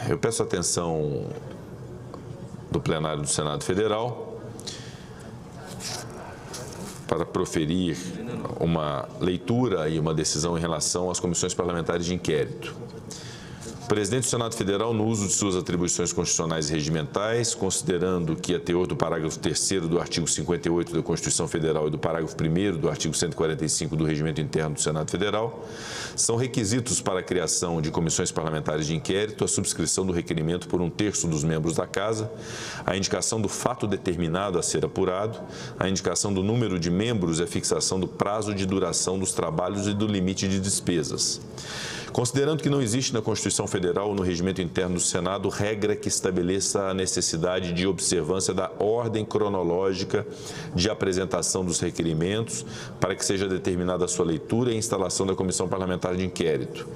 Eu peço a atenção do plenário do Senado Federal para proferir uma leitura e uma decisão em relação às comissões parlamentares de inquérito. O presidente do Senado Federal, no uso de suas atribuições constitucionais e regimentais, considerando que a teor do parágrafo 3º do artigo 58 da Constituição Federal e do parágrafo 1º do artigo 145 do Regimento Interno do Senado Federal, são requisitos para a criação de comissões parlamentares de inquérito a subscrição do requerimento por 1/3 dos membros da Casa, a indicação do fato determinado a ser apurado, a indicação do número de membros e a fixação do prazo de duração dos trabalhos e do limite de despesas. Considerando que não existe na Constituição Federal ou no regimento interno do Senado regra que estabeleça a necessidade de observância da ordem cronológica de apresentação dos requerimentos para que seja determinada a sua leitura e instalação da Comissão Parlamentar de Inquérito.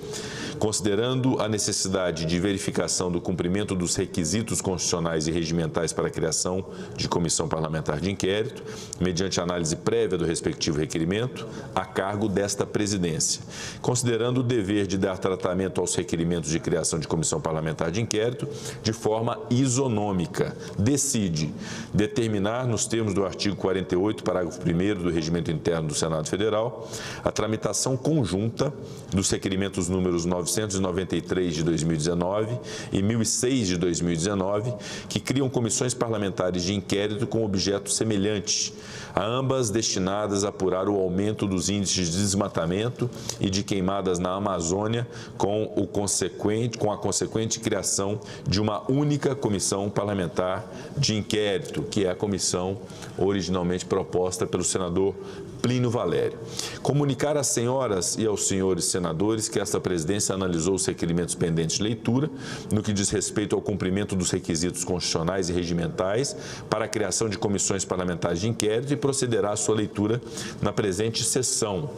Considerando a necessidade de verificação do cumprimento dos requisitos constitucionais e regimentais para a criação de Comissão Parlamentar de Inquérito, mediante análise prévia do respectivo requerimento, a cargo desta presidência. Considerando o dever de dar tratamento aos requerimentos de criação de Comissão Parlamentar de Inquérito de forma isonômica, decide determinar, nos termos do artigo 48, parágrafo 1º do Regimento Interno do Senado Federal, a tramitação conjunta dos requerimentos números 993 de 2019 e 1006 de 2019, que criam comissões parlamentares de inquérito com objeto semelhante, a ambas destinadas a apurar o aumento dos índices de desmatamento e de queimadas na Amazônia, com a consequente criação de uma única comissão parlamentar de inquérito, que é a comissão originalmente proposta pelo senador Plínio Valério. Comunicar às senhoras e aos senhores senadores que esta presidência analisou os requerimentos pendentes de leitura, no que diz respeito ao cumprimento dos requisitos constitucionais e regimentais para a criação de comissões parlamentares de inquérito e procederá à sua leitura na presente sessão.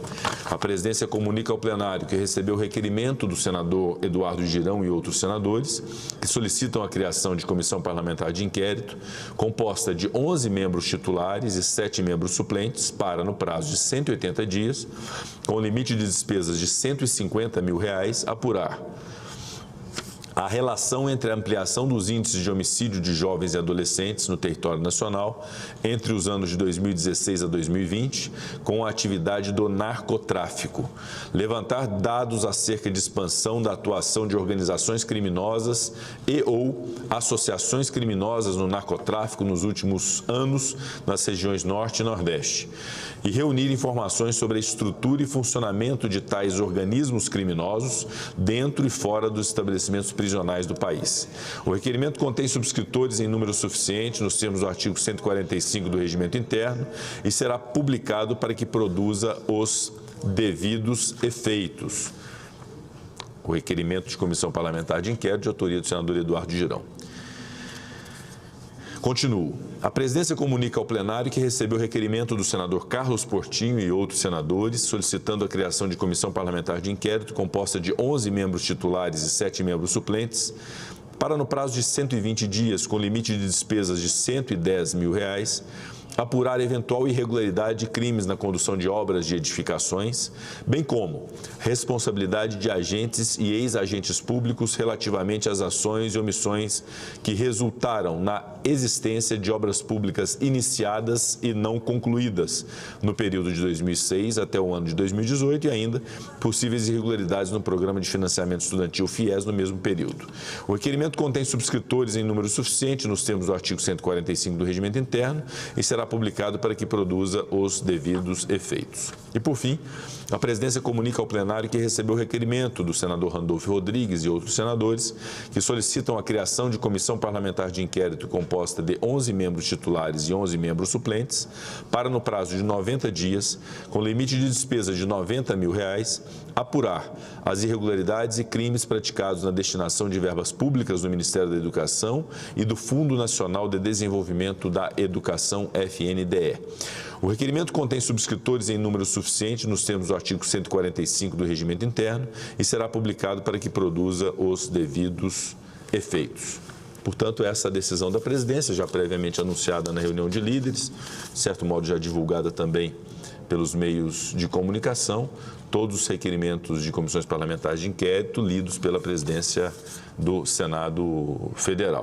A presidência comunica ao plenário que recebeu o requerimento do senador Eduardo Girão e outros senadores, que solicitam a criação de comissão parlamentar de inquérito, composta de 11 membros titulares e 7 membros suplentes, para, no prazo de 180 dias, com limite de despesas de R$150 mil, apurar a relação entre a ampliação dos índices de homicídio de jovens e adolescentes no território nacional entre os anos de 2016 a 2020 com a atividade do narcotráfico, levantar dados acerca de expansão da atuação de organizações criminosas e ou associações criminosas no narcotráfico nos últimos anos nas regiões Norte e Nordeste, e reunir informações sobre a estrutura e funcionamento de tais organismos criminosos dentro e fora dos estabelecimentos prisionais do país. O requerimento contém subscritores em número suficiente nos termos do artigo 145 do Regimento Interno e será publicado para que produza os devidos efeitos. O requerimento de comissão parlamentar de inquérito de autoria do senador Eduardo Girão. Continuo. A presidência comunica ao plenário que recebeu o requerimento do senador Carlos Portinho e outros senadores, solicitando a criação de comissão parlamentar de inquérito composta de 11 membros titulares e 7 membros suplentes, para, no prazo de 120 dias, com limite de despesas de R$110 mil, apurar eventual irregularidade e crimes na condução de obras de edificações, bem como responsabilidade de agentes e ex-agentes públicos relativamente às ações e omissões que resultaram na existência de obras públicas iniciadas e não concluídas no período de 2006 até o ano de 2018 e ainda possíveis irregularidades no Programa de Financiamento Estudantil FIES no mesmo período. O requerimento contém subscritores em número suficiente nos termos do artigo 145 do Regimento Interno e será publicado para que produza os devidos efeitos. E, por fim, a presidência comunica ao plenário que recebeu o requerimento do senador Randolfo Rodrigues e outros senadores que solicitam a criação de comissão parlamentar de inquérito composta de 11 membros titulares e 11 membros suplentes para, no prazo de 90 dias, com limite de despesa de R$90 mil, apurar as irregularidades e crimes praticados na destinação de verbas públicas do Ministério da Educação e do Fundo Nacional de Desenvolvimento da Educação, FNDE. O requerimento contém subscritores em número suficiente nos termos do artigo 145 do Regimento Interno e será publicado para que produza os devidos efeitos. Portanto, essa decisão da presidência, já previamente anunciada na reunião de líderes, de certo modo já divulgada também pelos meios de comunicação, todos os requerimentos de comissões parlamentares de inquérito lidos pela presidência do Senado Federal.